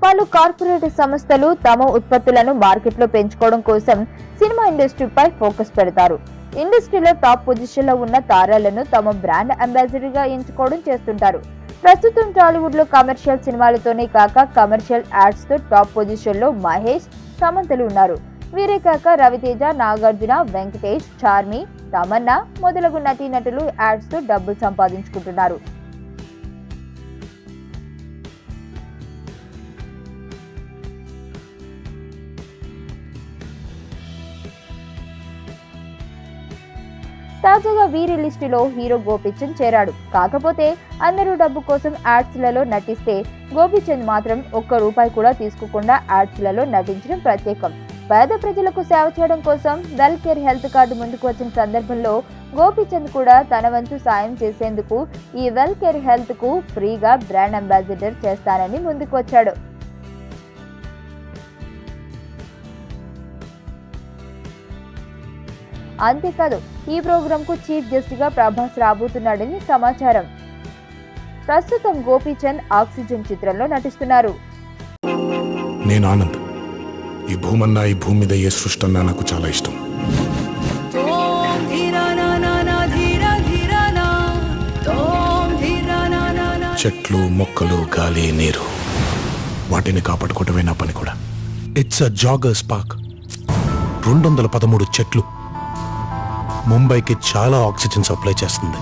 పలు కార్పొరేట్ సంస్థలు తమ ఉత్పత్తులను మార్కెట్లో పెంచుకోవడం కోసం సినిమా ఇండస్ట్రీపై ఫోకస్ పెడతారు. ఇండస్ట్రీలో టాప్ పొజిషన్ లో ఉన్న తారాలను తమ బ్రాండ్ అంబాసిడర్ గా ఎంచుకోవడం చేస్తుంటారు. ప్రస్తుతం టాలీవుడ్ లో కమర్షియల్ సినిమాలతోనే కాక కమర్షియల్ యాడ్స్ తో టాప్ పొజిషన్ లో మహేష్, సమంతలు ఉన్నారు. వీరే కాక రవితేజ, నాగార్జున, వెంకటేష్, చార్మి, తమన్నా మొదలగు నటీనటులు యాడ్స్ తో డబ్బులు సంపాదించుకుంటున్నారు. తాజాగా వీరి లిస్టులో హీరో గోపీచంద్ చేరాడు. కాకపోతే అందరూ డబ్బు కోసం యాడ్స్ లలో నటిస్తే గోపీచంద్ మాత్రం ఒక్క రూపాయి కూడా తీసుకోకుండా యాడ్స్ లలో నటించడం ప్రత్యేకం. పేద ప్రజలకు సేవ చేయడం కోసం వెల్ కేర్ హెల్త్ కార్డు ముందుకు వచ్చిన సందర్భంలో గోపీచంద్ కూడా తన వంతు సాయం చేసేందుకు ఈ వెల్ కేర్ హెల్త్ కు ఫ్రీగా బ్రాండ్ అంబాసిడర్ చేస్తానని ముందుకు వచ్చాడు. అంతేకాదు ఈ ప్రోగ్రామ్ కు చీఫ్ గెస్ట్ గా ప్రభాస్ రాబోతున్నాడని సమాచారం. ప్రస్తుతం గోపీచంద్ ఆక్సిజన్ చిత్రంలో నటిస్తున్నారు. నేను ఆనంద్. ఈ భూమన్నా, ఈ భూమి మీద ఏ సృష్టి అన్నా నాకు చాలా ఇష్టం. చెట్లు, మొక్కలు, గాలి, నీరు, వాటిని కాపాడుకోవటమే నా పని కూడా. It's a joggers park. 213 చెట్లు ముంబైకి చాలా ఆక్సిజన్ సప్లై చేస్తుంది.